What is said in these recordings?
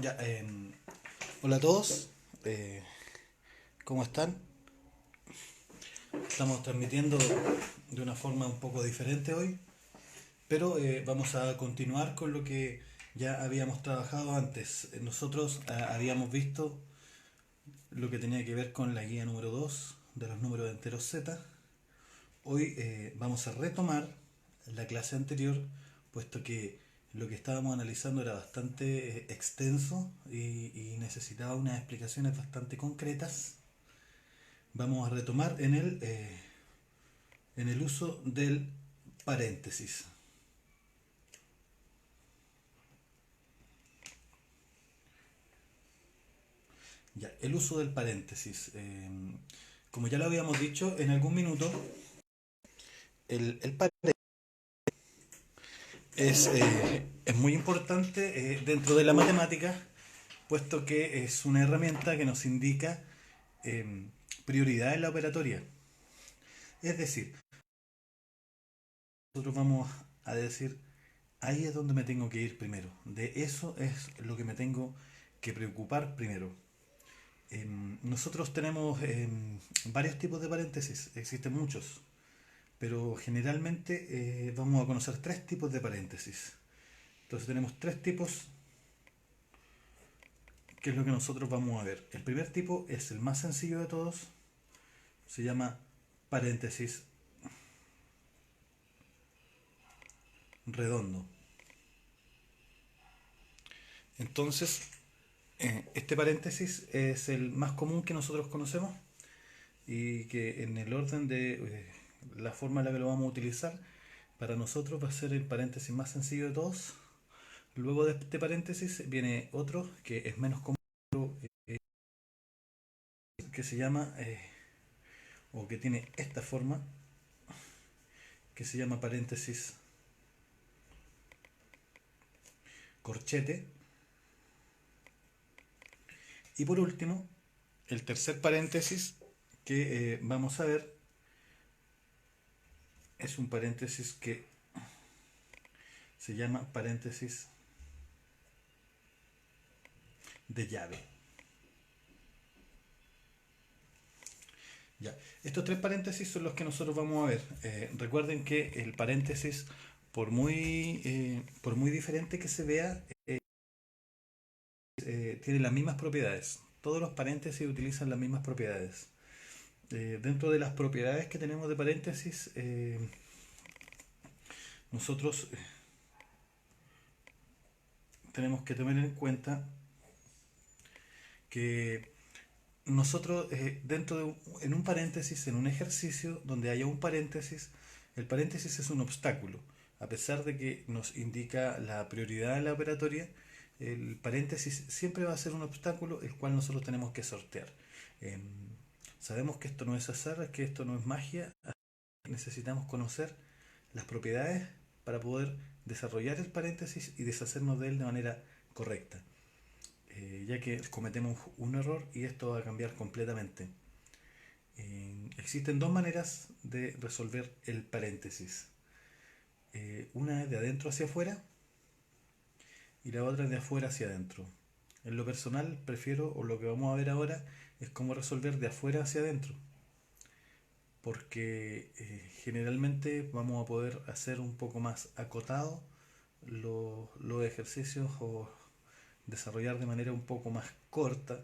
Ya, hola a todos, eh, ¿cómo están? Estamos transmitiendo de una forma un poco diferente hoy, pero vamos a continuar con lo que ya habíamos trabajado antes. Nosotros habíamos visto lo que tenía que ver con la guía número 2 de los números enteros Z. Hoy vamos a retomar la clase anterior, puesto que lo que estábamos analizando era bastante extenso y necesitaba unas explicaciones bastante concretas. Vamos a retomar en el uso del paréntesis. Ya, el uso del paréntesis. Como ya lo habíamos dicho en algún minuto, el paréntesis es muy importante dentro de la matemática, puesto que es una herramienta que nos indica eh, prioridad en la operatoria. Es decir, nosotros vamos a decir, ahí es donde me tengo que ir primero. De eso es lo que me tengo que preocupar primero. Nosotros tenemos varios tipos de paréntesis, existen muchos, pero generalmente vamos a conocer tres tipos de paréntesis. Entonces tenemos tres tipos, que es lo que nosotros vamos a ver. El primer tipo es el más sencillo de todos, se llama paréntesis redondo. Entonces, este paréntesis es el más común que nosotros conocemos y que en el orden de la forma en la que lo vamos a utilizar, para nosotros va a ser el paréntesis más sencillo de todos. Luego de este paréntesis viene otro que es menos común, eh, que se llama, o que tiene esta forma, que se llama paréntesis corchete. Y por último, el tercer paréntesis que vamos a ver es un paréntesis que se llama paréntesis de llave. Ya, estos tres paréntesis son los que nosotros vamos a ver. Recuerden que el paréntesis, por muy diferente que se vea, tiene las mismas propiedades. Todos los paréntesis utilizan las mismas propiedades. Dentro de las propiedades que tenemos de paréntesis, nosotros tenemos que tener en cuenta que nosotros en un paréntesis, en un ejercicio donde haya un paréntesis, el paréntesis es un obstáculo. A pesar de que nos indica la prioridad de la operatoria, el paréntesis siempre va a ser un obstáculo el cual nosotros tenemos que sortear. Eh, Sabemos que esto no es azar, que esto no es magia, necesitamos conocer las propiedades para poder desarrollar el paréntesis y deshacernos de él de manera correcta, ya que cometemos un error y esto va a cambiar completamente. Existen dos maneras de resolver el paréntesis. Una es de adentro hacia afuera y la otra es de afuera hacia adentro. En lo personal prefiero, o lo que vamos a ver ahora, es cómo resolver de afuera hacia adentro, porque generalmente vamos a poder hacer un poco más acotado los ejercicios o desarrollar de manera un poco más corta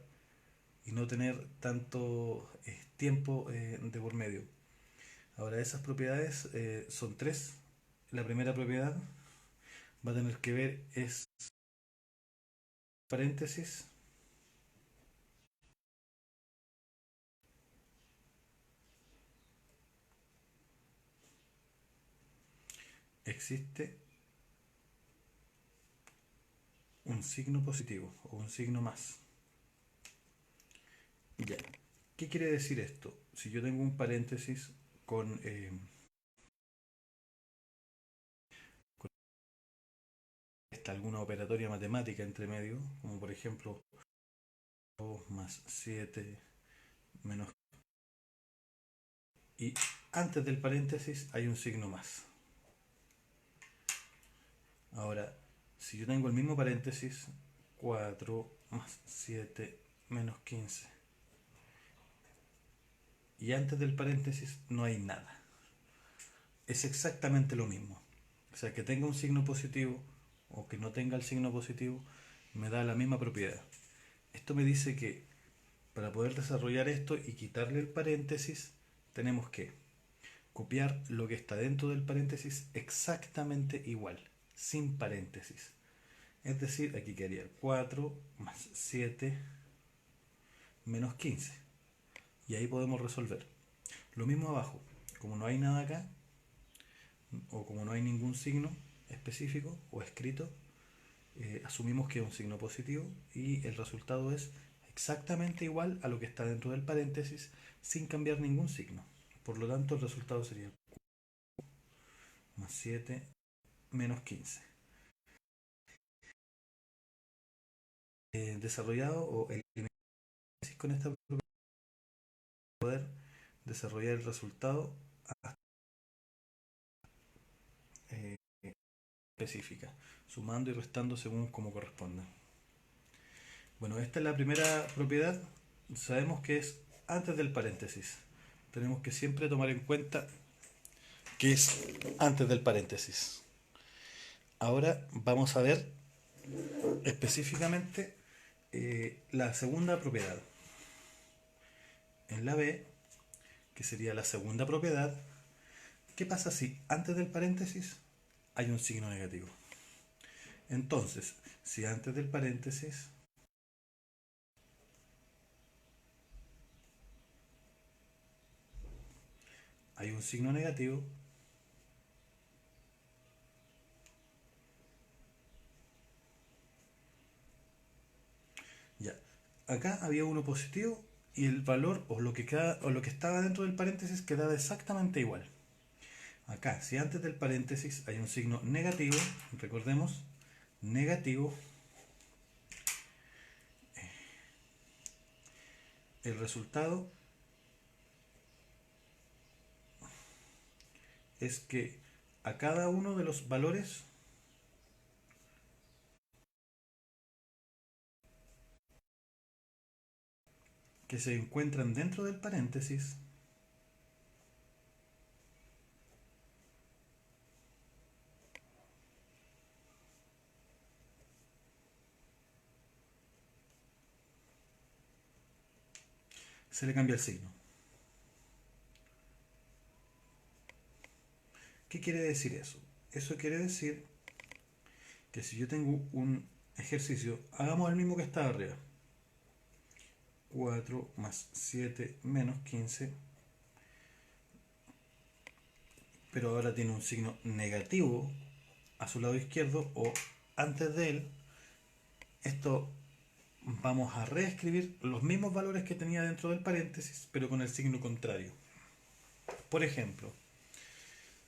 y no tener tanto tiempo de por medio. Ahora, esas propiedades son tres. La primera propiedad va a tener que ver es paréntesis. Existe un signo positivo o un signo más. Ya. ¿Qué quiere decir esto? Si yo tengo un paréntesis con esta alguna operatoria matemática entre medio, como por ejemplo 2 más 7 menos, y antes del paréntesis hay un signo más. Ahora, si yo tengo el mismo paréntesis 4 más 7 menos 15. Y antes del paréntesis no hay nada. Es exactamente lo mismo. O sea, que tenga un signo positivo o que no tenga el signo positivo, me da la misma propiedad. Esto me dice que para poder desarrollar esto y quitarle el paréntesis, tenemos que copiar lo que está dentro del paréntesis exactamente igual, sin paréntesis. Es decir, aquí quedaría 4 más 7 menos 15. Y ahí podemos resolver. Lo mismo abajo. Como no hay nada acá, o como no hay ningún signo específico o escrito, asumimos que es un signo positivo y el resultado es exactamente igual a lo que está dentro del paréntesis sin cambiar ningún signo. Por lo tanto, el resultado sería más 7 menos 15. Desarrollado o el con esta propiedad poder desarrollar el resultado eh, específica, sumando y restando según como corresponda. Bueno, esta es la primera propiedad. Sabemos que es antes del paréntesis. Tenemos que siempre tomar en cuenta que es antes del paréntesis. Ahora vamos a ver específicamente la segunda propiedad. En la B, que sería la segunda propiedad, ¿qué pasa si antes del paréntesis hay un signo negativo? Entonces, si antes del paréntesis hay un signo negativo, ya, acá había uno positivo y el valor o lo que estaba dentro del paréntesis quedaba exactamente igual. Acá, si antes del paréntesis hay un signo negativo, recordemos, negativo, el resultado es que a cada uno de los valores que se encuentran dentro del paréntesis se le cambia el signo. ¿Qué quiere decir eso? Eso quiere decir que si yo tengo un ejercicio, hagamos el mismo que está arriba. 4 más 7 menos 15, pero ahora tiene un signo negativo a su lado izquierdo o antes de él. Esto vamos a reescribir los mismos valores que tenía dentro del paréntesis, pero con el signo contrario. Por ejemplo,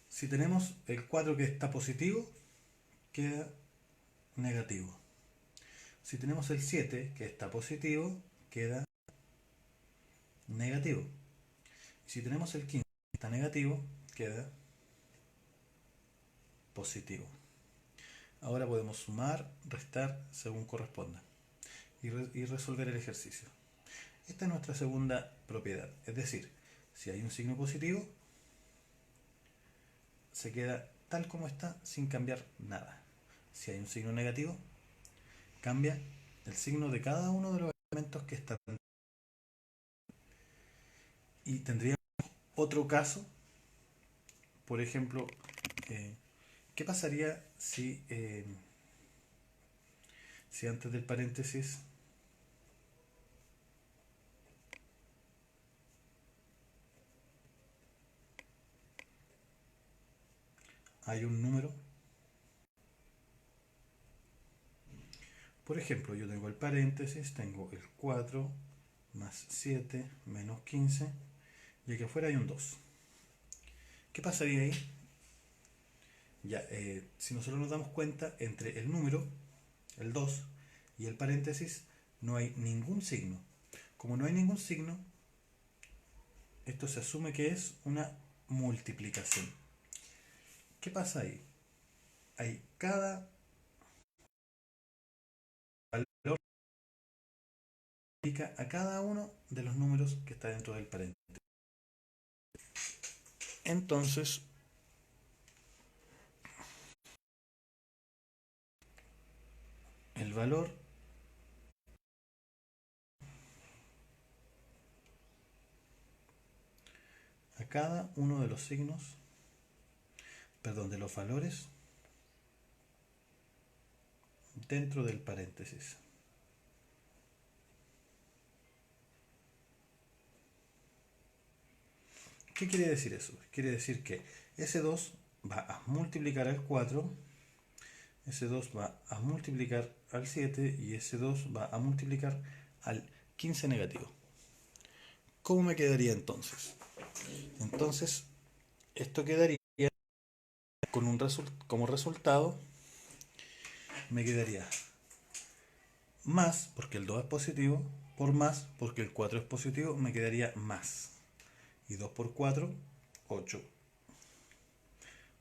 si tenemos el 4 que está positivo, queda negativo. Si tenemos el 7 que está positivo, queda negativo. Si tenemos el 15 que está negativo, queda positivo. Ahora podemos sumar, restar según corresponda y resolver el ejercicio. Esta es nuestra segunda propiedad. Es decir, si hay un signo positivo, se queda tal como está sin cambiar nada. Si hay un signo negativo, cambia el signo de cada uno de los elementos que están. Y tendríamos otro caso, por ejemplo, ¿qué pasaría si antes del paréntesis hay un número? Por ejemplo, yo tengo el paréntesis, tengo el 4 más 7 menos 15 y aquí afuera hay un 2. ¿Qué pasaría ahí? Ya, si nosotros nos damos cuenta, entre el número, el 2, y el paréntesis, no hay ningún signo. Como no hay ningún signo, esto se asume que es una multiplicación. ¿Qué pasa ahí? Hay cada valor indica a cada uno de los números que está dentro del paréntesis. Entonces, el valor a cada uno de los signos, perdón, de los valores dentro del paréntesis. ¿Qué quiere decir eso? Quiere decir que S2 va a multiplicar al 4, S2 va a multiplicar al 7 y S2 va a multiplicar al 15 negativo. ¿Cómo me quedaría entonces? Entonces, esto quedaría con como resultado, me quedaría más, porque el 2 es positivo, por más, porque el 4 es positivo, me quedaría más. Y 2 por 4, 8.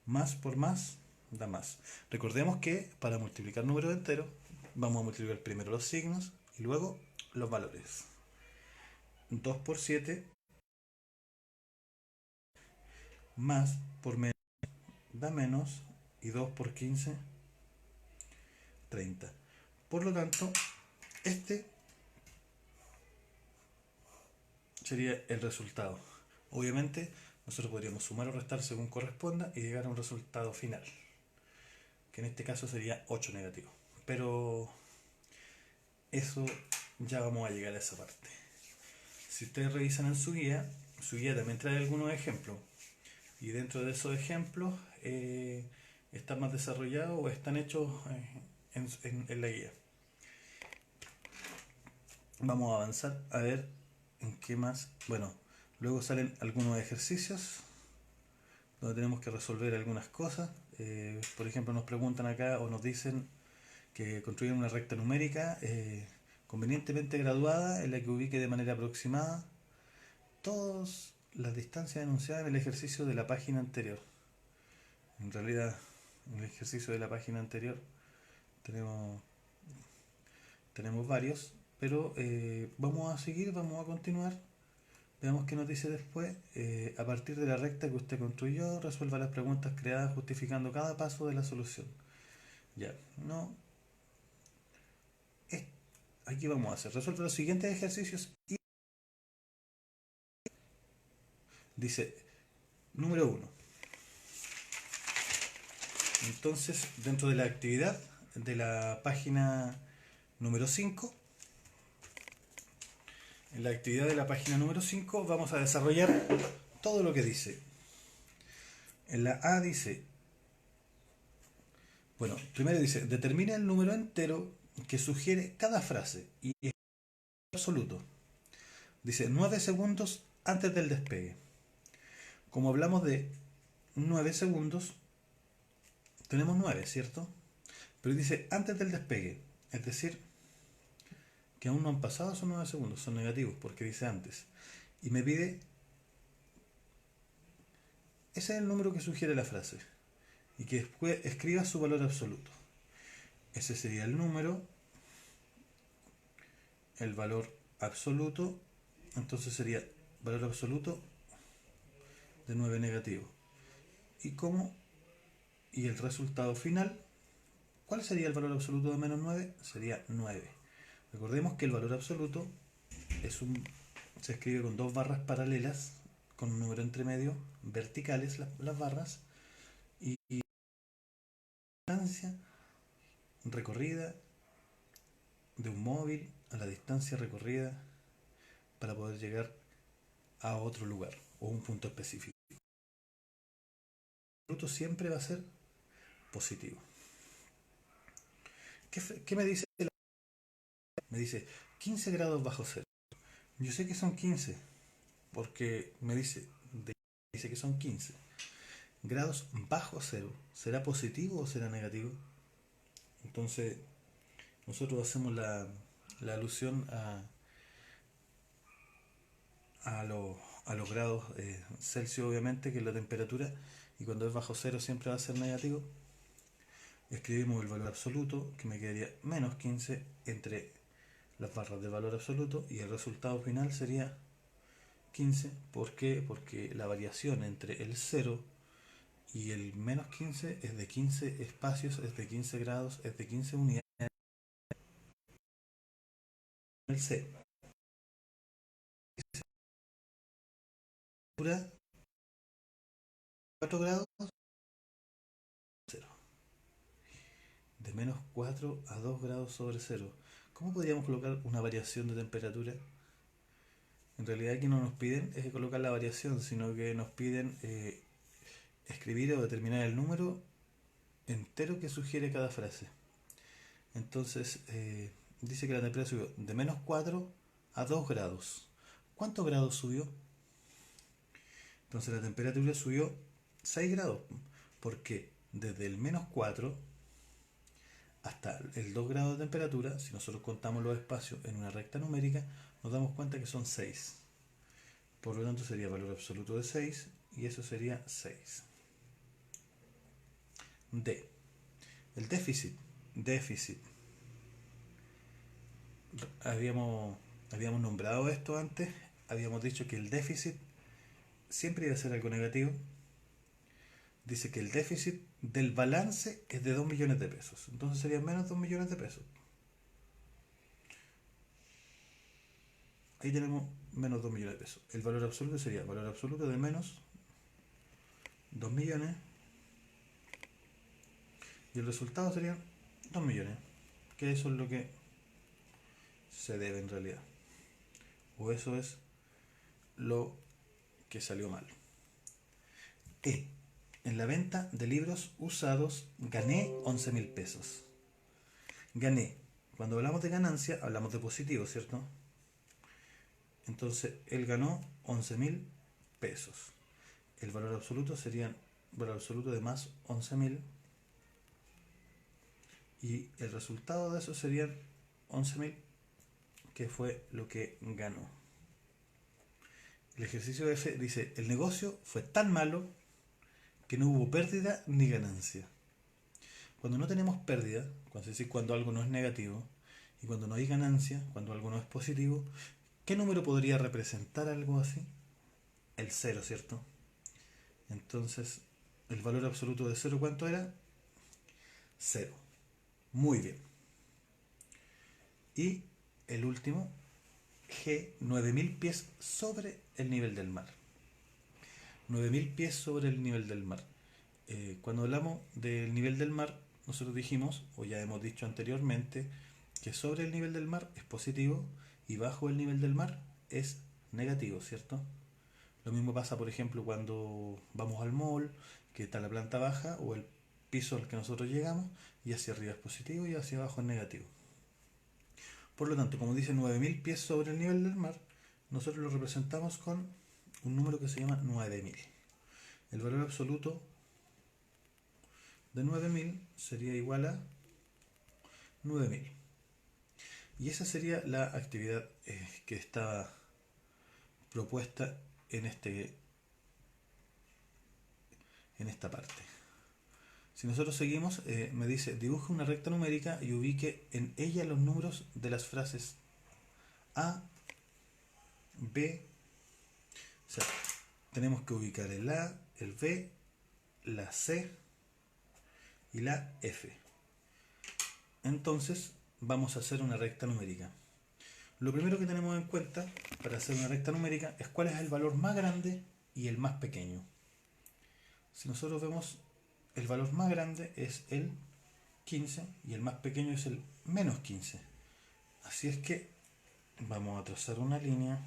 Más por más, da más. Recordemos que para multiplicar números enteros, vamos a multiplicar primero los signos y luego los valores. 2 por 7 más por menos da menos y 2 por 15, 30. Por lo tanto, este sería el resultado. Obviamente, nosotros podríamos sumar o restar según corresponda y llegar a un resultado final, que en este caso sería 8 negativo. Pero eso ya vamos a llegar a esa parte. Si ustedes revisan en su guía también trae algunos ejemplos. Y dentro de esos ejemplos están más desarrollados o están hechos en la guía. Vamos a avanzar a ver en qué más. Bueno, luego salen algunos ejercicios donde tenemos que resolver algunas cosas. Por ejemplo, nos preguntan acá o nos dicen que construyan una recta numérica convenientemente graduada en la que ubique de manera aproximada todas las distancias enunciadas en el ejercicio de la página anterior. En realidad, en el ejercicio de la página anterior tenemos, tenemos varios, pero vamos a seguir, vamos a continuar. Veamos qué nos dice después. A partir de la recta que usted construyó, resuelva las preguntas creadas justificando cada paso de la solución. Ya, no. Aquí vamos a hacer. Resuelve los siguientes ejercicios y dice, número 1. Entonces, dentro de la actividad de la página número 5, en la actividad de la página número 5 vamos a desarrollar todo lo que dice. En la A dice, bueno, primero dice, determina el número entero que sugiere cada frase y es absoluto. Dice 9 segundos antes del despegue. Como hablamos de 9 segundos, tenemos 9, ¿cierto? Pero dice antes del despegue, es decir, que aún no han pasado esos 9 segundos, son negativos porque dice antes. Y me pide, ese es el número que sugiere la frase, y que después escriba su valor absoluto. Ese sería el número, el valor absoluto, entonces sería valor absoluto de 9 negativo. Y el resultado final, ¿cuál sería el valor absoluto de menos 9? Sería 9. Recordemos que el valor absoluto se escribe con dos barras paralelas, con un número entre medio, verticales las barras, y distancia recorrida de un móvil a la distancia recorrida para poder llegar a otro lugar o un punto específico. El fruto siempre va a ser positivo. ¿Qué me dice? Me dice 15 grados bajo cero. Yo sé que son 15 porque dice que son 15 grados bajo cero. ¿Será positivo o será negativo? Entonces nosotros hacemos la alusión a los grados Celsius, obviamente, que es la temperatura, y cuando es bajo cero siempre va a ser negativo. Escribimos el valor absoluto, que me quedaría menos 15 entre las barras de valor absoluto y el resultado final sería 15. ¿Por qué? Porque la variación entre el 0 y el menos 15 es de 15 espacios, es de 15 grados, es de 15 unidades. El C. 4 grados, 0. De menos 4 a 2 grados sobre 0. ¿Cómo podríamos colocar una variación de temperatura? En realidad aquí no nos piden colocar la variación, sino que nos piden escribir o determinar el número entero que sugiere cada frase. Entonces, dice que la temperatura subió de menos 4 a 2 grados. ¿Cuántos grados subió? Entonces la temperatura subió 6 grados, porque desde el menos 4 hasta el 2 grados de temperatura, si nosotros contamos los espacios en una recta numérica, nos damos cuenta que son 6. Por lo tanto sería valor absoluto de 6 y eso sería 6. D. El déficit. Déficit. Habíamos nombrado esto antes. Habíamos dicho que el déficit siempre iba a ser algo negativo. Dice que el déficit del balance es de 2 millones de pesos. Entonces serían menos 2 millones de pesos. Ahí tenemos menos 2 millones de pesos. El valor absoluto sería valor absoluto de menos 2 millones. Y el resultado sería 2 millones. Que eso es lo que se debe en realidad. O eso es lo que salió mal. E. En la venta de libros usados gané 11.000 pesos. Gané. Cuando hablamos de ganancia, hablamos de positivo, ¿cierto? Entonces, él ganó 11.000 pesos. El valor absoluto sería valor absoluto de más 11.000. Y el resultado de eso serían 11.000, que fue lo que ganó. El ejercicio F dice, el negocio fue tan malo que no hubo pérdida ni ganancia. Cuando no tenemos pérdida, cuando algo no es negativo, y cuando no hay ganancia, cuando algo no es positivo, ¿qué número podría representar algo así? El 0, ¿cierto? Entonces, el valor absoluto de 0, ¿cuánto era? 0. Muy bien. Y el último, G, 9.000 pies sobre el nivel del mar. 9.000 pies sobre el nivel del mar. Cuando hablamos del nivel del mar, nosotros dijimos, o ya hemos dicho anteriormente, que sobre el nivel del mar es positivo y bajo el nivel del mar es negativo, ¿cierto? Lo mismo pasa, por ejemplo, cuando vamos al mall, que está la planta baja o el piso al que nosotros llegamos, y hacia arriba es positivo y hacia abajo es negativo. Por lo tanto, como dice 9.000 pies sobre el nivel del mar, nosotros lo representamos con un número que se llama 9.000. El valor absoluto de 9.000 sería igual a 9.000. Y esa sería la actividad que estaba propuesta en esta parte. Si nosotros seguimos, me dice, dibuje una recta numérica y ubique en ella los números de las frases A, B. O sea, tenemos que ubicar el A, el B, la C y la F. Entonces, vamos a hacer una recta numérica. Lo primero que tenemos en cuenta para hacer una recta numérica es cuál es el valor más grande y el más pequeño. Si nosotros vemos, el valor más grande es el 15 y el más pequeño es el menos 15. Así es que vamos a trazar una línea.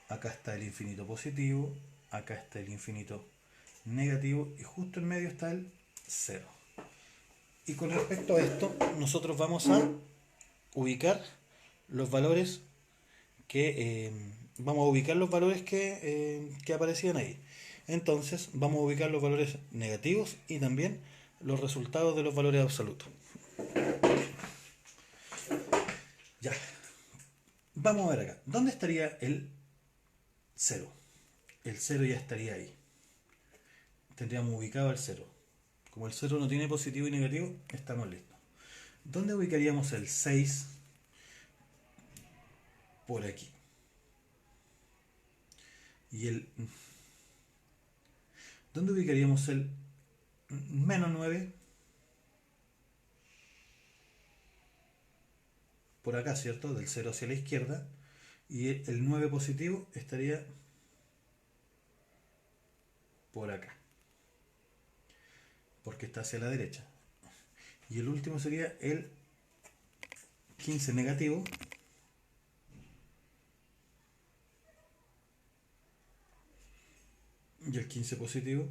Acá está el infinito positivo, acá está el infinito negativo y justo en medio está el 0. Y con respecto a esto, nosotros vamos a ubicar los valores que aparecían ahí. Entonces vamos a ubicar los valores negativos y también los resultados de los valores absolutos. Ya. Vamos a ver acá. ¿Dónde estaría el 0? El 0 ya estaría ahí. Tendríamos ubicado el 0. Como el cero no tiene positivo y negativo, estamos listos. ¿Dónde ubicaríamos el 6? Por aquí. Y el... ¿Dónde ubicaríamos el menos 9? Por acá, ¿cierto? Del 0 hacia la izquierda. Y el 9 positivo estaría por acá, porque está hacia la derecha. Y el último sería el 15 negativo, y el 15 positivo.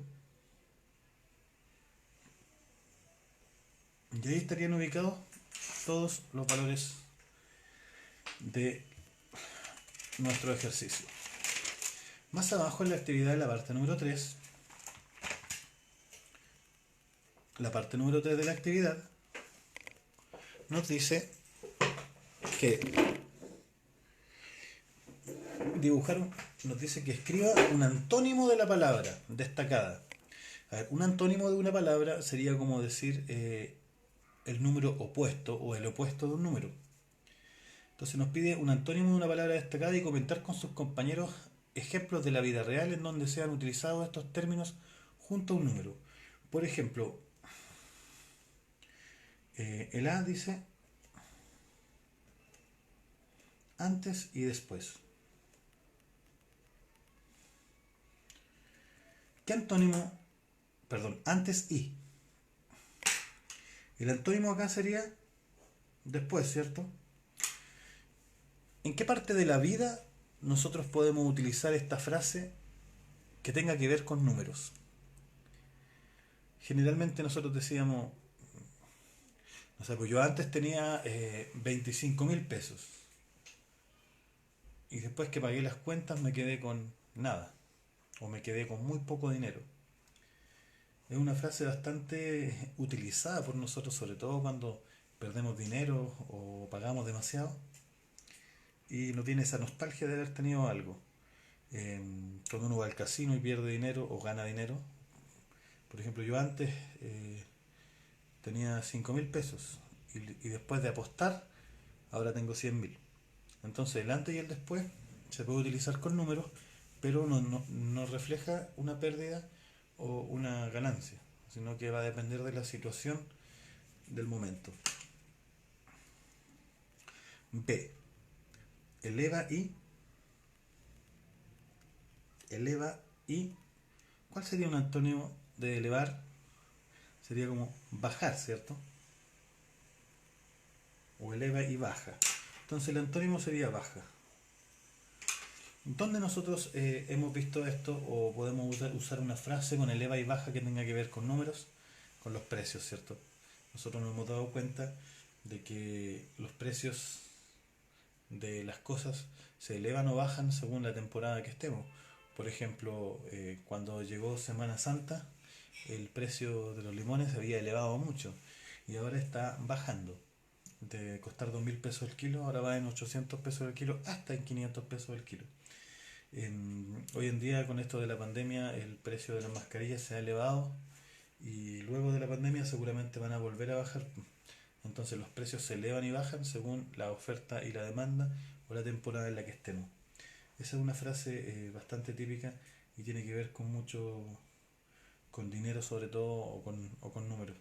Y ahí estarían ubicados todos los valores de nuestro ejercicio. Más abajo en la actividad de la parte número 3, la parte número 3 de la actividad nos dice que nos dice que escriba un antónimo de la palabra destacada. A ver, un antónimo de una palabra sería como decir el número opuesto o el opuesto de un número. Entonces nos pide un antónimo de una palabra destacada y comentar con sus compañeros ejemplos de la vida real en donde sean utilizados estos términos junto a un número. Por ejemplo, el A dice antes y después. ¿Qué antónimo? Perdón, antes y. El antónimo acá sería después, ¿cierto? ¿En qué parte de la vida nosotros podemos utilizar esta frase que tenga que ver con números? Generalmente nosotros decíamos, no sé, pues yo antes tenía 25.000 pesos y después que pagué las cuentas me quedé con nada o me quedé con muy poco dinero. Es una frase bastante utilizada por nosotros, sobre todo cuando perdemos dinero o pagamos demasiado y no tiene esa nostalgia de haber tenido algo. Cuando uno va al casino y pierde dinero o gana dinero, por ejemplo, yo antes tenía 5.000 pesos y después de apostar, ahora tengo 100.000. Entonces, el antes y el después se puede utilizar con números, pero no refleja una pérdida o una ganancia, sino que va a depender de la situación del momento. B. Eleva y. Eleva y. ¿Cuál sería un antónimo de elevar? Sería como bajar, ¿cierto? O eleva y baja. Entonces el antónimo sería baja. ¿Dónde nosotros hemos visto esto o podemos usar una frase con eleva y baja que tenga que ver con números? Con los precios, ¿cierto? Nosotros nos hemos dado cuenta de que los precios de las cosas se elevan o bajan según la temporada que estemos. Por ejemplo, cuando llegó Semana Santa, el precio de los limones se había elevado mucho y ahora está bajando. De costar 2.000 pesos el kilo, ahora va en 800 pesos el kilo, hasta en 500 pesos el kilo. Hoy en día, con esto de la pandemia, el precio de las mascarillas se ha elevado y luego de la pandemia seguramente van a volver a bajar. Entonces los precios se elevan y bajan según la oferta y la demanda o la temporada en la que estemos. Esa es una frase bastante típica y tiene que ver con mucho, con dinero sobre todo o con números.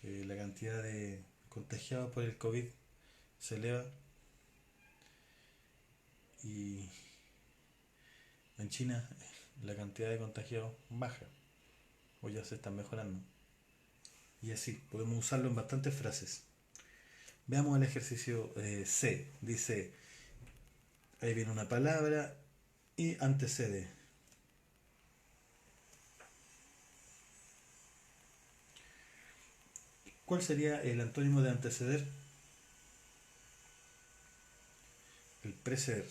La cantidad de contagiados por el COVID se eleva y en China la cantidad de contagiados baja o ya se están mejorando. Y así, podemos usarlo en bastantes frases. Veamos el ejercicio C. Dice, ahí viene una palabra y antecede. ¿Cuál sería el antónimo de anteceder? El preceder.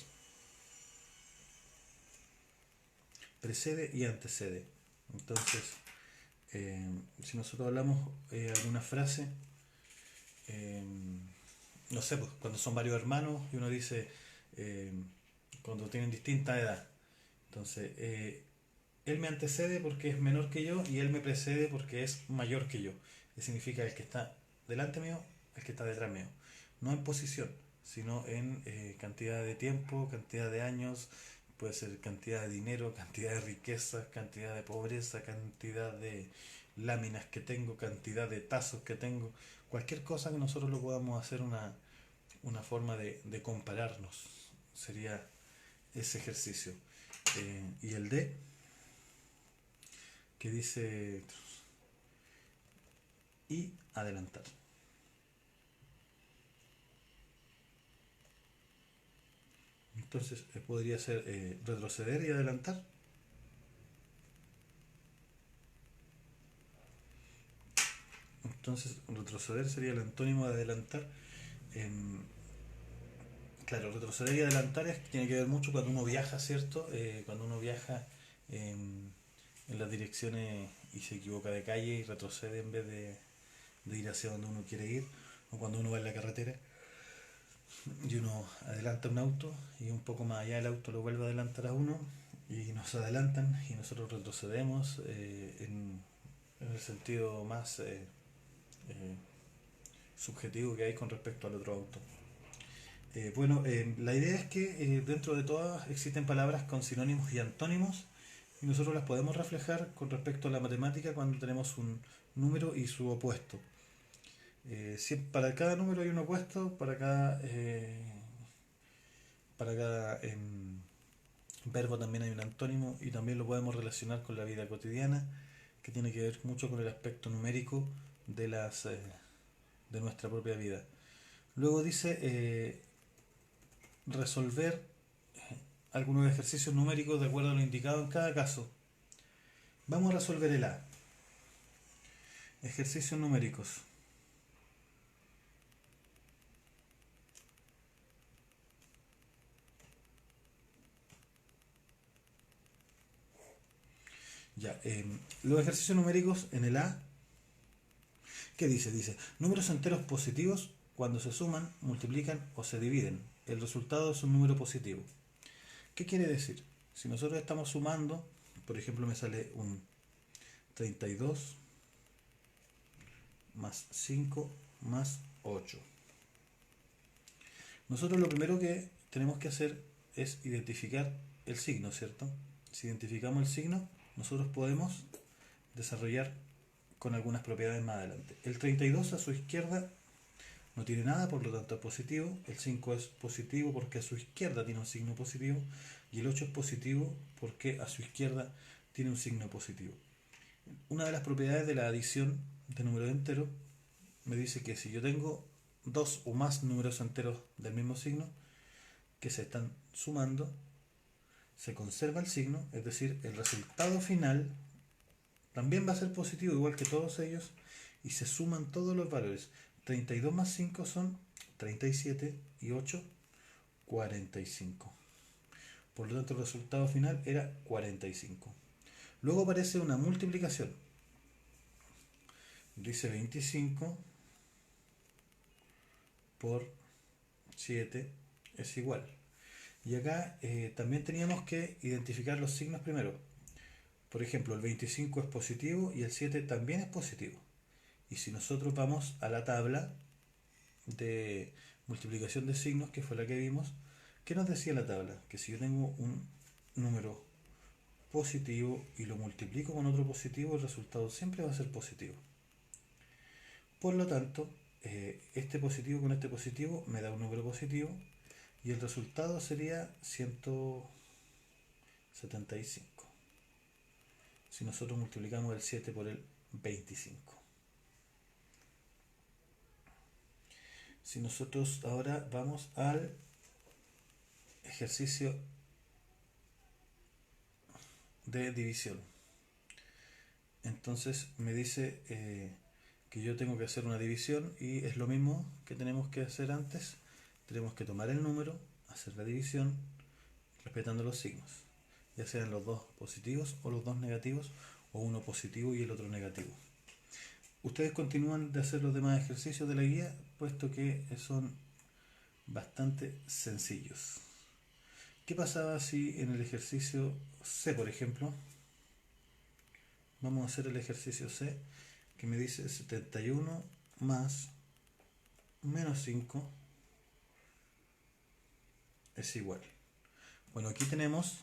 Precede y antecede. Entonces, si nosotros hablamos alguna frase, eh, no sé, pues cuando son varios hermanos y uno dice, cuando tienen distinta edad. Entonces, él me antecede porque es menor que yo y él me precede porque es mayor que yo. Que significa el que está delante mío, el que está detrás mío. No en posición, sino en cantidad de tiempo, cantidad de años, puede ser cantidad de dinero, cantidad de riqueza, cantidad de pobreza, cantidad de láminas que tengo, cantidad de tazos que tengo. Cualquier cosa que nosotros lo podamos hacer una forma de compararnos sería ese ejercicio. Y el D, que dice y adelantar. Entonces podría ser retroceder y adelantar. Entonces retroceder sería el antónimo de adelantar. Em, claro, retroceder y adelantar tiene que ver mucho cuando uno viaja, ¿cierto? Cuando uno viaja en las direcciones y se equivoca de calle y retrocede en vez de ir hacia donde uno quiere ir, o cuando uno va en la carretera y uno adelanta un auto y un poco más allá el auto lo vuelve a adelantar a uno y nos adelantan y nosotros retrocedemos en el sentido más eh, subjetivo que hay con respecto al otro auto. La idea es que dentro de todas existen palabras con sinónimos y antónimos y nosotros las podemos reflejar con respecto a la matemática cuando tenemos un número y su opuesto. Para cada número hay un opuesto, para cada verbo también hay un antónimo y también lo podemos relacionar con la vida cotidiana, que tiene que ver mucho con el aspecto numérico de nuestra propia vida. Luego dice resolver algunos ejercicios numéricos de acuerdo a lo indicado en cada caso. Vamos a resolver el A. Ejercicios numéricos. Ya, los ejercicios numéricos en el A, ¿qué dice? Dice, números enteros positivos cuando se suman, multiplican o se dividen. El resultado es un número positivo. ¿Qué quiere decir? Si nosotros estamos sumando, por ejemplo me sale un 32 más 5 más 8. Nosotros lo primero que tenemos que hacer es identificar el signo, ¿cierto? Si identificamos el signo, nosotros podemos desarrollar con algunas propiedades más adelante. El 32 a su izquierda no tiene nada, por lo tanto es positivo. El 5 es positivo porque a su izquierda tiene un signo positivo. Y el 8 es positivo porque a su izquierda tiene un signo positivo. Una de las propiedades de la adición de números enteros me dice que si yo tengo dos o más números enteros del mismo signo que se están sumando, se conserva el signo, es decir, el resultado final también va a ser positivo igual que todos ellos y se suman todos los valores. 32 más 5 son 37 y 8, 45. Por lo tanto el resultado final era 45. Luego aparece una multiplicación. Dice 25 por 7 es igual. Y acá también teníamos que identificar los signos primero. Por ejemplo, el 25 es positivo y el 7 también es positivo. Y si nosotros vamos a la tabla de multiplicación de signos, que fue la que vimos, ¿qué nos decía la tabla? Que si yo tengo un número positivo y lo multiplico con otro positivo, el resultado siempre va a ser positivo. Por lo tanto, este positivo con este positivo me da un número positivo y el resultado sería 175. Si nosotros multiplicamos el 7 por el 25. Si nosotros ahora vamos al ejercicio de división, entonces me dice que yo tengo que hacer una división y es lo mismo que tenemos que hacer antes. Tenemos que tomar el número, hacer la división respetando los signos, ya sean los dos positivos o los dos negativos, o uno positivo y el otro negativo. Ustedes continúan de hacer los demás ejercicios de la guía, puesto que son bastante sencillos. ¿Qué pasaba si en el ejercicio C, por ejemplo, vamos a hacer el ejercicio C, que me dice 71 más menos 5 es igual. Bueno, aquí tenemos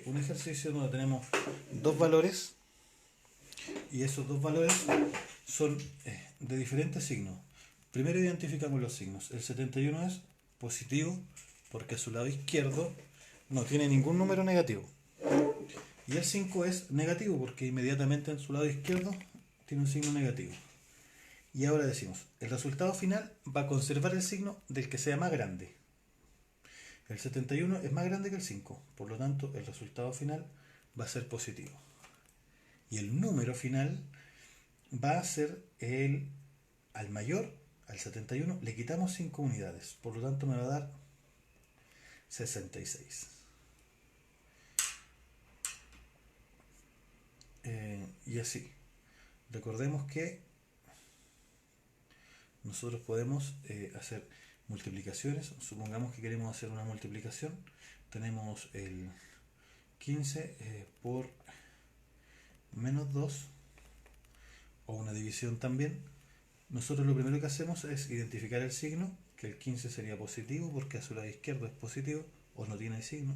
un ejercicio donde tenemos dos valores y esos dos valores son de diferentes signos. Primero identificamos los signos. El 71 es positivo porque a su lado izquierdo no tiene ningún número negativo. Y el 5 es negativo porque inmediatamente en su lado izquierdo tiene un signo negativo. Y ahora decimos, el resultado final va a conservar el signo del que sea más grande. El 71 es más grande que el 5, por lo tanto el resultado final va a ser positivo. Y el número final va a ser al mayor, al 71, le quitamos 5 unidades, por lo tanto me va a dar 66. Y así, recordemos que nosotros podemos hacer multiplicaciones. Supongamos que queremos hacer una multiplicación. Tenemos el 15 por menos 2 o una división también. Nosotros lo primero que hacemos es identificar el signo, que el 15 sería positivo porque a su lado izquierdo es positivo o no tiene signo,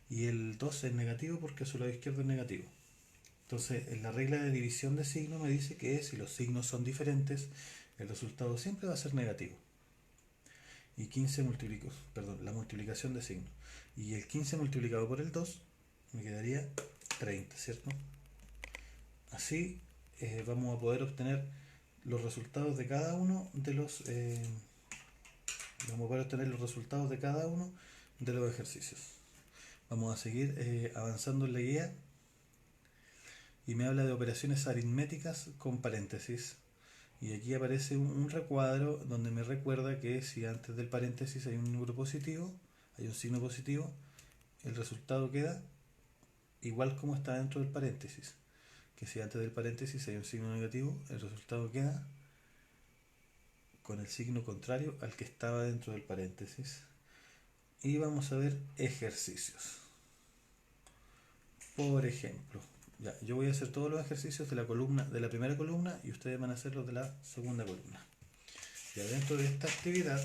y el 2 es negativo porque a su lado izquierdo es negativo. Entonces, en la regla de división de signo me dice que si los signos son diferentes, el resultado siempre va a ser negativo. Y 15 la multiplicación de signos. Y el 15 multiplicado por el 2 me quedaría 30, ¿cierto? Así vamos a poder obtener los resultados de cada uno de los vamos a poder obtener los resultados de cada uno de los ejercicios. Vamos a seguir avanzando en la guía y me habla de operaciones aritméticas con paréntesis. Y aquí aparece un recuadro donde me recuerda que si antes del paréntesis hay un número positivo, hay un signo positivo, el resultado queda igual como está dentro del paréntesis. Que si antes del paréntesis hay un signo negativo, el resultado queda con el signo contrario al que estaba dentro del paréntesis. Y vamos a ver ejercicios. Por ejemplo, ya, yo voy a hacer todos los ejercicios de la primera columna y ustedes van a hacer los de la segunda columna. Ya dentro de esta actividad,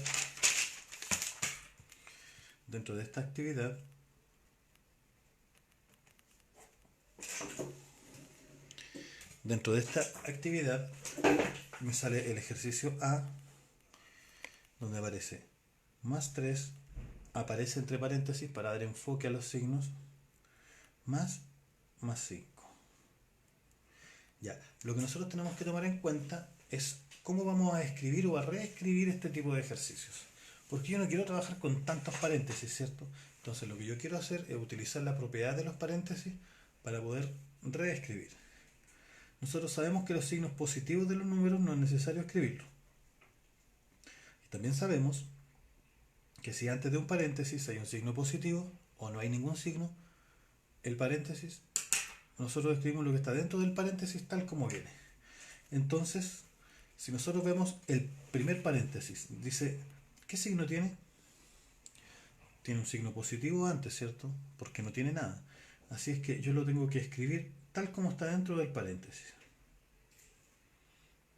me sale el ejercicio A, donde aparece más 3, aparece entre paréntesis para dar enfoque a los signos, más 5. Ya, lo que nosotros tenemos que tomar en cuenta es cómo vamos a escribir o a reescribir este tipo de ejercicios. Porque yo no quiero trabajar con tantos paréntesis, ¿cierto? Entonces lo que yo quiero hacer es utilizar la propiedad de los paréntesis para poder reescribir. Nosotros sabemos que los signos positivos de los números no es necesario escribirlos. Y también sabemos que si antes de un paréntesis hay un signo positivo o no hay ningún signo, el paréntesis, nosotros escribimos lo que está dentro del paréntesis tal como viene. Entonces, si nosotros vemos el primer paréntesis, dice, ¿qué signo tiene? Tiene un signo positivo antes, ¿cierto? Porque no tiene nada. Así es que yo lo tengo que escribir tal como está dentro del paréntesis.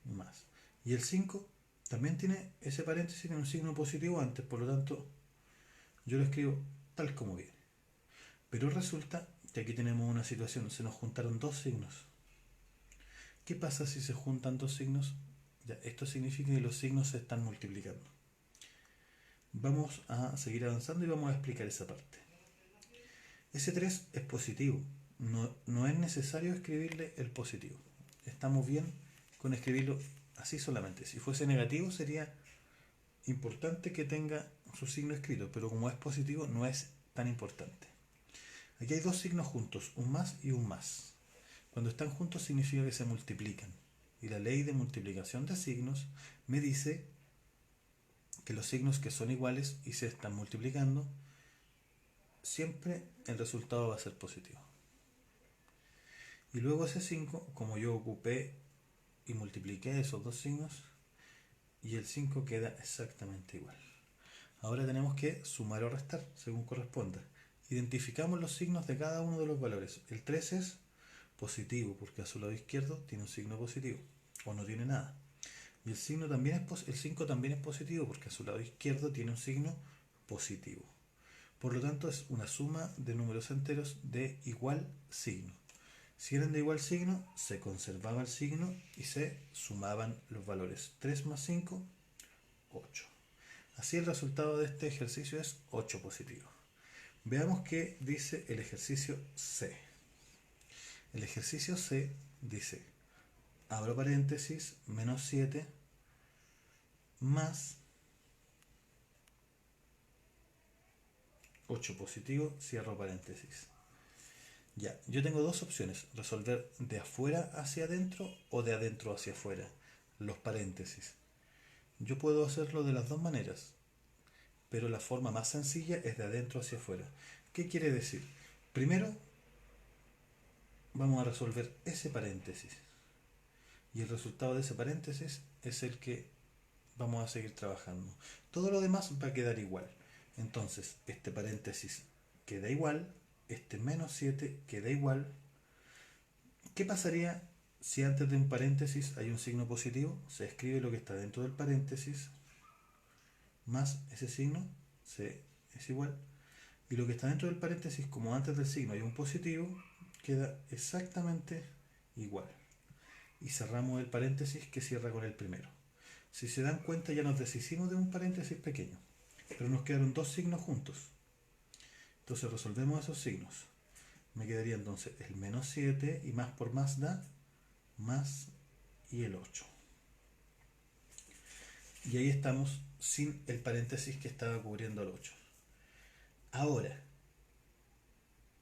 Más. Y el 5 también tiene ese paréntesis, tiene un signo positivo antes, por lo tanto, yo lo escribo tal como viene. Pero resulta que aquí tenemos una situación, se nos juntaron dos signos. ¿Qué pasa si se juntan dos signos? Ya, esto significa que los signos se están multiplicando. Vamos a seguir avanzando y vamos a explicar esa parte. Ese 3 es positivo, no es necesario escribirle el positivo. Estamos bien con escribirlo así solamente. Si fuese negativo sería importante que tenga su signo escrito, pero como es positivo no es tan importante. Aquí hay dos signos juntos, un más y un más. Cuando están juntos significa que se multiplican. Y la ley de multiplicación de signos me dice que los signos que son iguales y se están multiplicando, siempre el resultado va a ser positivo. Y luego ese 5, como yo ocupé y multipliqué esos dos signos, y el 5 queda exactamente igual. Ahora tenemos que sumar o restar, según corresponda. Identificamos los signos de cada uno de los valores. El 3 es positivo, porque a su lado izquierdo tiene un signo positivo, o no tiene nada. Y el signo también el 5 también es positivo, porque a su lado izquierdo tiene un signo positivo. Por lo tanto, es una suma de números enteros de igual signo. Si eran de igual signo, se conservaba el signo y se sumaban los valores. 3 más 5, 8. Así el resultado de este ejercicio es 8 positivo. Veamos qué dice el ejercicio C. El ejercicio C dice, abro paréntesis, menos 7 más 8 positivo, cierro paréntesis. Ya, yo tengo dos opciones, resolver de afuera hacia adentro o de adentro hacia afuera, los paréntesis. Yo puedo hacerlo de las dos maneras, pero la forma más sencilla es de adentro hacia afuera. ¿Qué quiere decir? Primero vamos a resolver ese paréntesis y el resultado de ese paréntesis es el que vamos a seguir trabajando. Todo lo demás va a quedar igual. Entonces, este paréntesis queda igual, este menos 7 queda igual. ¿Qué pasaría si antes de un paréntesis hay un signo positivo? Se escribe lo que está dentro del paréntesis más ese signo, es igual. Y lo que está dentro del paréntesis, como antes del signo hay un positivo, queda exactamente igual. Y cerramos el paréntesis que cierra con el primero. Si se dan cuenta, ya nos deshicimos de un paréntesis pequeño, pero nos quedaron dos signos juntos. Entonces resolvemos esos signos. Me quedaría entonces el menos 7 y más por más da más y el 8. Y ahí estamos sin el paréntesis que estaba cubriendo el 8. Ahora,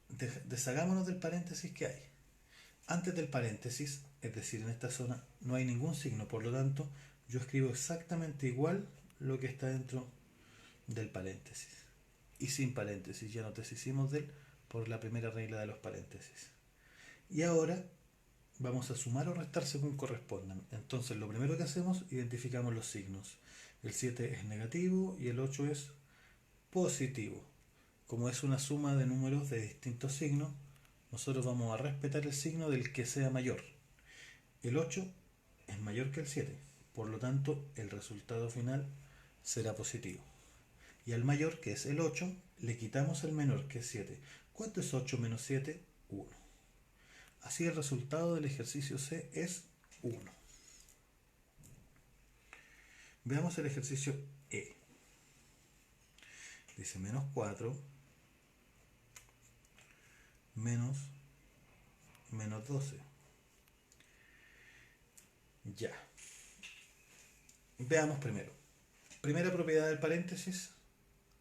deshagámonos del paréntesis que hay. Antes del paréntesis, es decir, en esta zona, no hay ningún signo, por lo tanto, yo escribo exactamente igual lo que está dentro del paréntesis. Y sin paréntesis, ya nos deshicimos de él por la primera regla de los paréntesis. Y ahora vamos a sumar o restar según correspondan. Entonces, lo primero que hacemos, identificamos los signos. El 7 es negativo y el 8 es positivo. Como es una suma de números de distintos signos, nosotros vamos a respetar el signo del que sea mayor. El 8 es mayor que el 7, por lo tanto el resultado final será positivo. Y al mayor, que es el 8, le quitamos el menor, que es 7. ¿Cuánto es 8 menos 7? 1. Así el resultado del ejercicio C es 1. Veamos el ejercicio E. Dice menos 4 menos 12. Ya. Veamos primero. Primera propiedad del paréntesis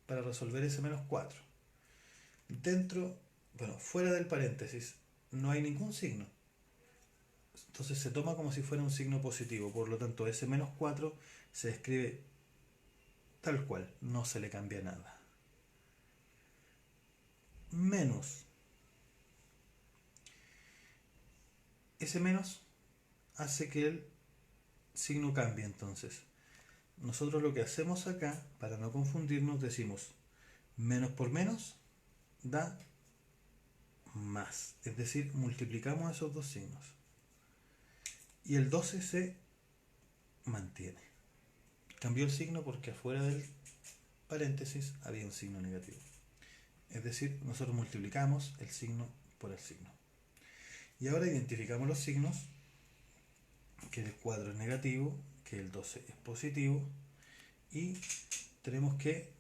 para resolver ese menos 4. Fuera del paréntesis no hay ningún signo. Entonces se toma como si fuera un signo positivo. Por lo tanto, ese menos 4 se escribe tal cual, no se le cambia nada. Menos. Ese menos hace que el signo cambie entonces. Nosotros lo que hacemos acá, para no confundirnos, decimos menos por menos da más. Es decir, multiplicamos esos dos signos. Y el 12 se mantiene. Cambió el signo porque afuera del paréntesis había un signo negativo. Es decir, nosotros multiplicamos el signo por el signo. Y ahora identificamos los signos, que el 4 es negativo, que el 12 es positivo, y tenemos que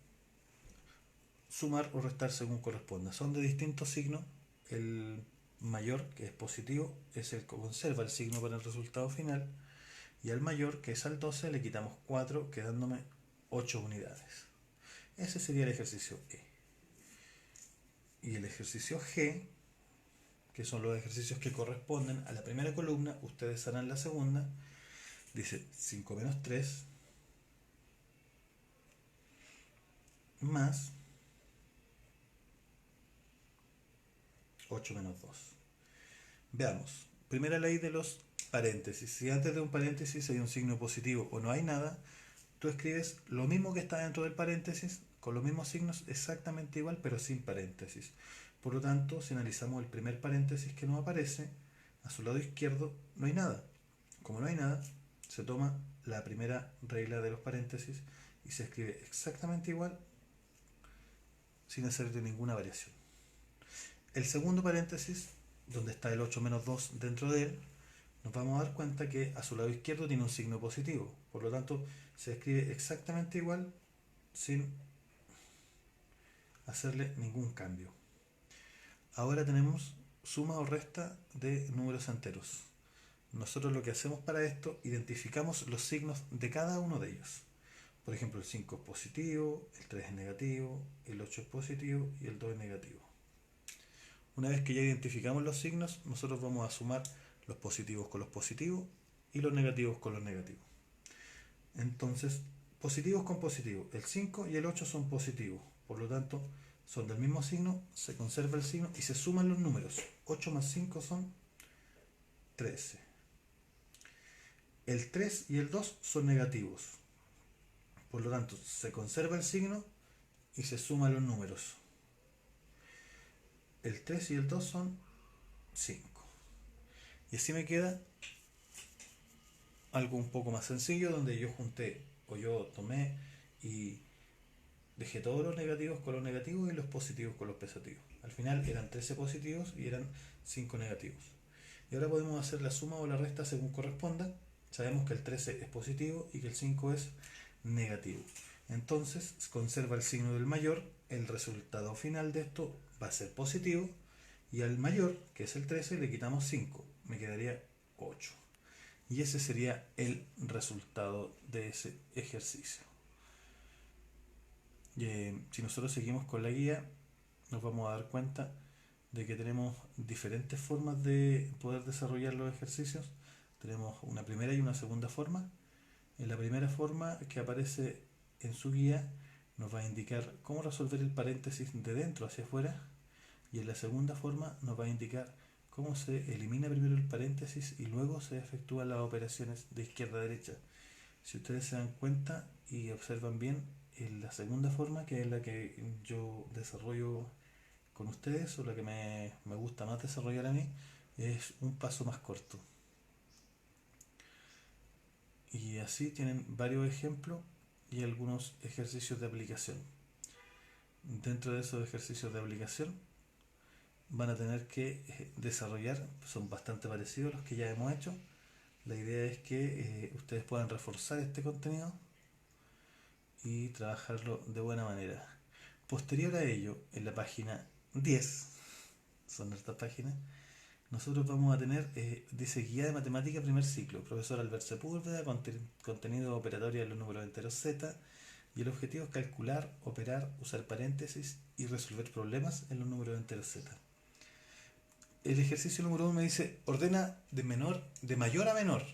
sumar o restar según corresponda. Son de distintos signos. El mayor, que es positivo, es el que conserva el signo para el resultado final, y al mayor, que es al 12, le quitamos 4, quedándome 8 unidades. Ese sería el ejercicio E. Y el ejercicio G, que son los ejercicios que corresponden a la primera columna, ustedes harán la segunda. Dice 5 menos 3 más 8 menos 2. Veamos. Primera ley de los paréntesis. Si antes de un paréntesis hay un signo positivo o no hay nada, tú escribes lo mismo que está dentro del paréntesis, con los mismos signos exactamente igual, pero sin paréntesis. Por lo tanto, si analizamos el primer paréntesis que nos aparece, a su lado izquierdo no hay nada. Como no hay nada, se toma la primera regla de los paréntesis y se escribe exactamente igual sin hacerle ninguna variación. El segundo paréntesis, donde está el 8 menos 2 dentro de él, nos vamos a dar cuenta que a su lado izquierdo tiene un signo positivo. Por lo tanto, se escribe exactamente igual sin hacerle ningún cambio. Ahora tenemos suma o resta de números enteros. Nosotros lo que hacemos para esto, identificamos los signos de cada uno de ellos. Por ejemplo, el 5 es positivo, el 3 es negativo, el 8 es positivo y el 2 es negativo. Una vez que ya identificamos los signos, nosotros vamos a sumar los positivos con los positivos y los negativos con los negativos. Entonces, positivos con positivos, el 5 y el 8 son positivos, por lo tanto son del mismo signo, se conserva el signo y se suman los números. 8 más 5 son 13. El 3 y el 2 son negativos, por lo tanto se conserva el signo y se suman los números. El 3 y el 2 son 5. Y así me queda algo un poco más sencillo donde yo junté o yo tomé y dejé todos los negativos con los negativos y los positivos con los positivos. Al final eran 13 positivos y eran 5 negativos. Y ahora podemos hacer la suma o la resta según corresponda. Sabemos que el 13 es positivo y que el 5 es negativo. Entonces conserva el signo del mayor. El resultado final de esto va a ser positivo. Y al mayor, que es el 13, le quitamos 5. Me quedaría 8. Y ese sería el resultado de ese ejercicio. Si nosotros seguimos con la guía, nos vamos a dar cuenta de que tenemos diferentes formas de poder desarrollar los ejercicios. Tenemos una primera y una segunda forma. En la primera forma que aparece en su guía nos va a indicar cómo resolver el paréntesis de dentro hacia afuera, y en la segunda forma nos va a indicar cómo se elimina primero el paréntesis y luego se efectúan las operaciones de izquierda a derecha. Si ustedes se dan cuenta y observan bien, en la segunda forma, que es la que yo desarrollo con ustedes o la que me gusta más desarrollar a mí, es un paso más corto. Y así tienen varios ejemplos y algunos ejercicios de aplicación. Dentro de esos ejercicios de aplicación van a tener que desarrollar, son bastante parecidos a los que ya hemos hecho. La idea es que ustedes puedan reforzar este contenido y trabajarlo de buena manera. Posterior a ello, en la página 10, son estas páginas, nosotros vamos a tener, dice guía de matemática primer ciclo, profesor Albert Sepúlveda, contenido operatorio de los números enteros Z, y el objetivo es calcular, operar, usar paréntesis y resolver problemas en los números enteros Z. El ejercicio número 1 me dice, ordena de mayor a menor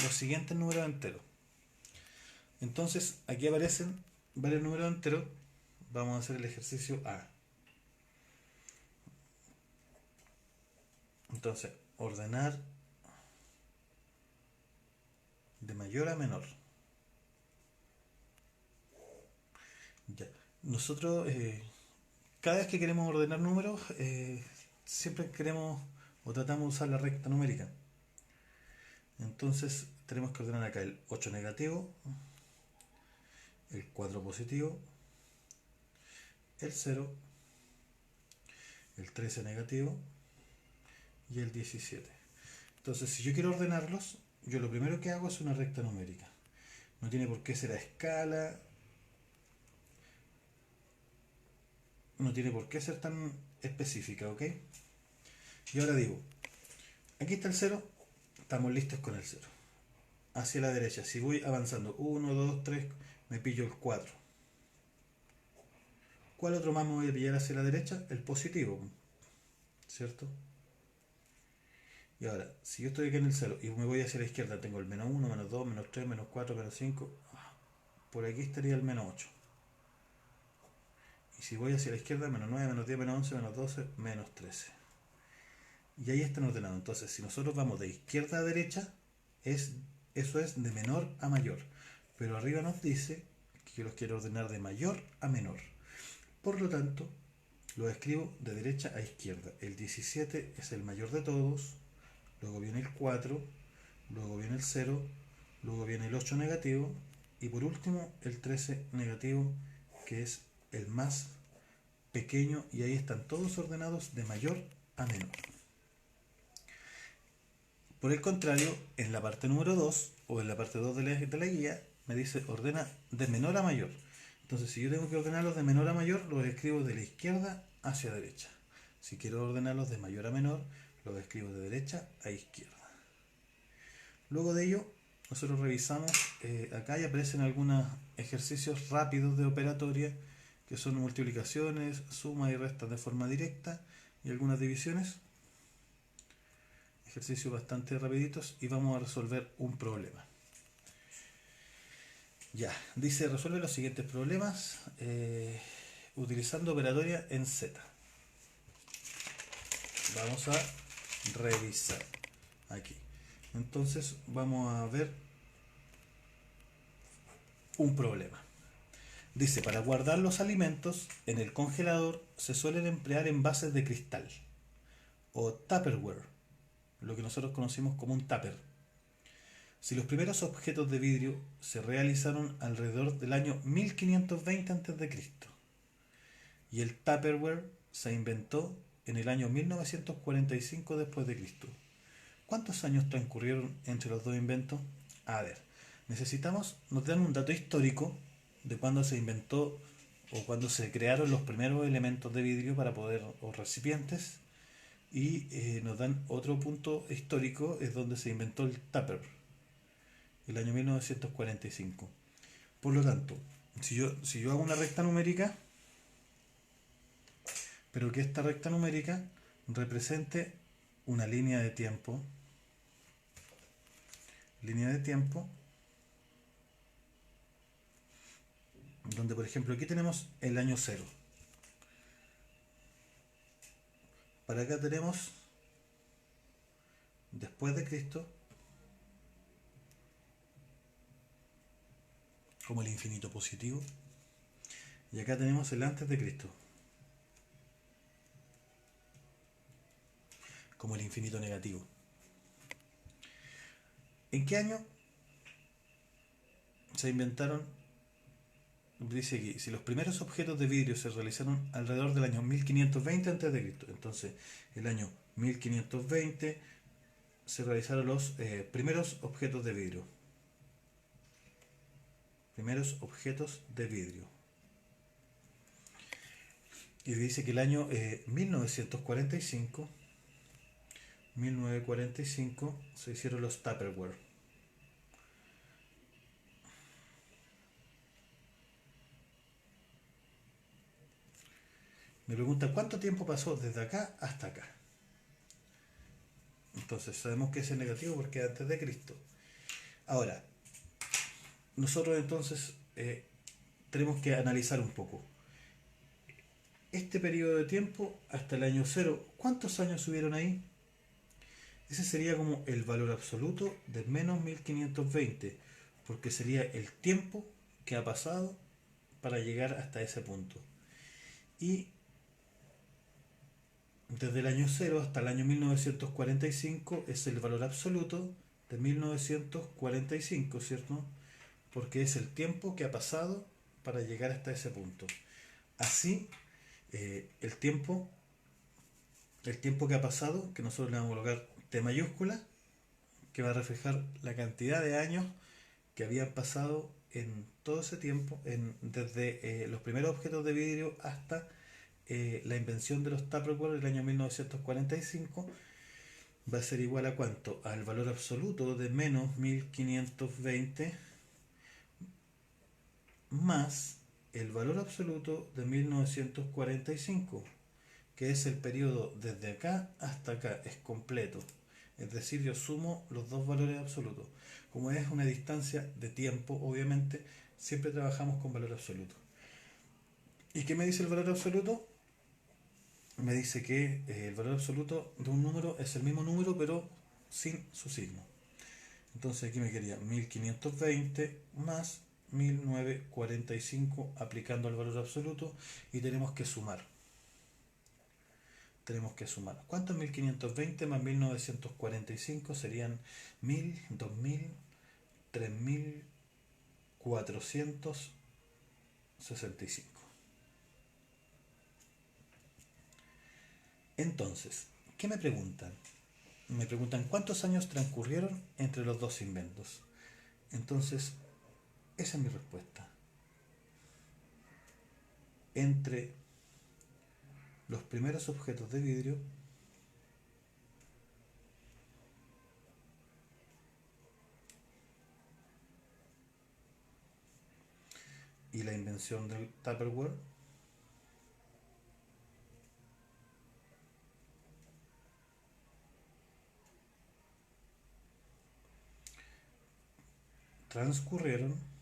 los siguientes números enteros. Entonces, aquí aparecen varios números enteros. Vamos a hacer el ejercicio A. Entonces, ordenar de mayor a menor. Ya. Nosotros, cada vez que queremos ordenar números, siempre queremos o tratamos de usar la recta numérica. Entonces, tenemos que ordenar acá el 8 negativo, el 4 positivo, el 0, el 13 negativo y el 17. Entonces, si yo quiero ordenarlos, yo lo primero que hago es una recta numérica. No tiene por qué ser a escala, no tiene por qué ser tan específica, ¿ok? Y ahora digo, aquí está el 0, estamos listos con el 0. Hacia la derecha, si voy avanzando 1, 2, 3, me pillo el 4. ¿Cuál otro más me voy a pillar hacia la derecha? El positivo, ¿cierto? Y ahora, si yo estoy aquí en el 0 y me voy hacia la izquierda, tengo el menos 1, menos 2, menos 3, menos 4, menos 5. Por aquí estaría el menos 8. Y si voy hacia la izquierda, menos 9, menos 10, menos 11, menos 12, menos 13. Y ahí están ordenados. Entonces, si nosotros vamos de izquierda a derecha, eso es de menor a mayor. Pero arriba nos dice que yo los quiero ordenar de mayor a menor. Por lo tanto, lo escribo de derecha a izquierda. El 17 es el mayor de todos, luego viene el 4, luego viene el 0, luego viene el 8 negativo y por último el 13 negativo, que es el más pequeño, y ahí están todos ordenados de mayor a menor. Por el contrario, en la parte número 2 o en la parte 2 de la guía me dice ordena de menor a mayor. Entonces, si yo tengo que ordenarlos de menor a mayor, los escribo de la izquierda hacia derecha. Si quiero ordenarlos de mayor a menor, los escribo de derecha a izquierda. Luego de ello, nosotros revisamos, acá y aparecen algunos ejercicios rápidos de operatoria, que son multiplicaciones, sumas y restas de forma directa y algunas divisiones. Ejercicios bastante rapiditos y vamos a resolver un problema. Ya, dice resuelve los siguientes problemas utilizando operatoria en Z. Vamos a revisar aquí. Entonces vamos a ver un problema. Dice, para guardar los alimentos en el congelador se suelen emplear envases de cristal o Tupperware, lo que nosotros conocimos como un tupper. Si los primeros objetos de vidrio se realizaron alrededor del año 1520 a.C. y el Tupperware se inventó en el año 1945 después de Cristo, ¿cuántos años transcurrieron entre los dos inventos? A ver, nos dan un dato histórico de cuándo se inventó o cuándo se crearon los primeros elementos de vidrio para poder, o recipientes, y nos dan otro punto histórico, es donde se inventó el Tupper, el año 1945. Por lo tanto, si yo hago una recta numérica, pero que esta recta numérica represente una línea de tiempo, donde por ejemplo aquí tenemos el año 0. Para acá tenemos después de Cristo, como el infinito positivo, y acá tenemos el antes de Cristo, como el infinito negativo. ¿En qué año se inventaron? Dice aquí, si los primeros objetos de vidrio se realizaron alrededor del año 1520 a.C., entonces el año 1520 se realizaron los primeros objetos de vidrio. Primeros objetos de vidrio. Y dice que el año 1945 se hicieron los Tupperware. Me pregunta cuánto tiempo pasó desde acá hasta acá. Entonces sabemos que ese es negativo porque es antes de Cristo. Ahora, nosotros entonces tenemos que analizar un poco. Este periodo de tiempo hasta el año 0, ¿cuántos años hubieron ahí? Ese sería como el valor absoluto de menos 1520, porque sería el tiempo que ha pasado para llegar hasta ese punto. Y desde el año 0 hasta el año 1945 es el valor absoluto de 1945, ¿cierto? Porque es el tiempo que ha pasado para llegar hasta ese punto. Así, el tiempo que ha pasado, que nosotros le vamos a colocar T mayúscula, que va a reflejar la cantidad de años que habían pasado en todo ese tiempo, desde los primeros objetos de vidrio hasta la invención de los Tupperware en el año 1945, va a ser igual a ¿cuánto? Al valor absoluto de menos 1520 más el valor absoluto de 1945, que es el periodo desde acá hasta acá, es completo. Es decir, yo sumo los dos valores absolutos. Como es una distancia de tiempo, obviamente, siempre trabajamos con valor absoluto. ¿Y qué me dice el valor absoluto? Me dice que el valor absoluto de un número es el mismo número, pero sin su signo. Entonces aquí me quedaría 1520 más 1945 aplicando el valor absoluto y tenemos que sumar. tenemos que sumar. ¿Cuánto es 1520 más 1945? Serían 1000, 2000, 3465. Entonces, ¿qué me preguntan? Me preguntan cuántos años transcurrieron entre los dos inventos. Entonces, esa es mi respuesta. Entre los primeros objetos de vidrio y la invención del Tupperware transcurrieron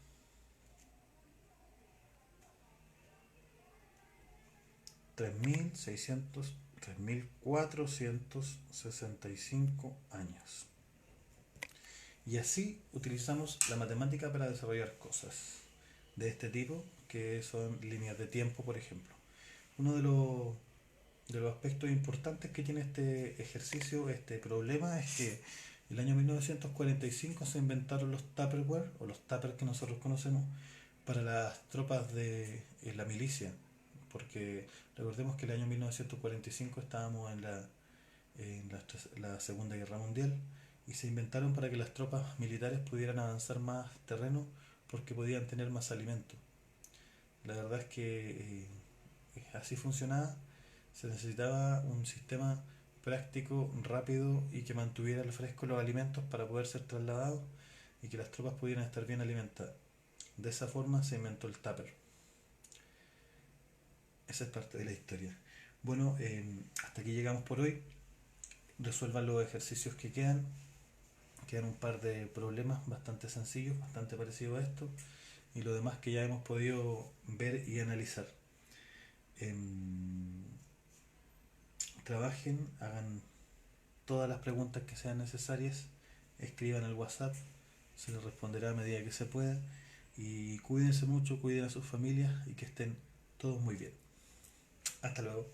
3465 años. Y así utilizamos la matemática para desarrollar cosas de este tipo, que son líneas de tiempo, por ejemplo. Uno de los aspectos importantes que tiene este ejercicio, este problema, es que el año 1945 se inventaron los Tupperware, o los Tupper que nosotros conocemos, para las tropas de la milicia. Porque recordemos que el año 1945 estábamos en la Segunda Guerra Mundial y se inventaron para que las tropas militares pudieran avanzar más terreno porque podían tener más alimento. La verdad es que así funcionaba. Se necesitaba un sistema práctico, rápido y que mantuviera al fresco los alimentos para poder ser trasladados y que las tropas pudieran estar bien alimentadas. De esa forma se inventó el tupper. Esa es parte de la historia. Bueno, hasta aquí llegamos por hoy. Resuelvan los ejercicios que quedan. Quedan un par de problemas bastante sencillos, bastante parecidos a esto. Y lo demás que ya hemos podido ver y analizar. Trabajen, hagan todas las preguntas que sean necesarias, escriban al WhatsApp, se les responderá a medida que se pueda. Y cuídense mucho, cuiden a sus familias y que estén todos muy bien. Hasta luego.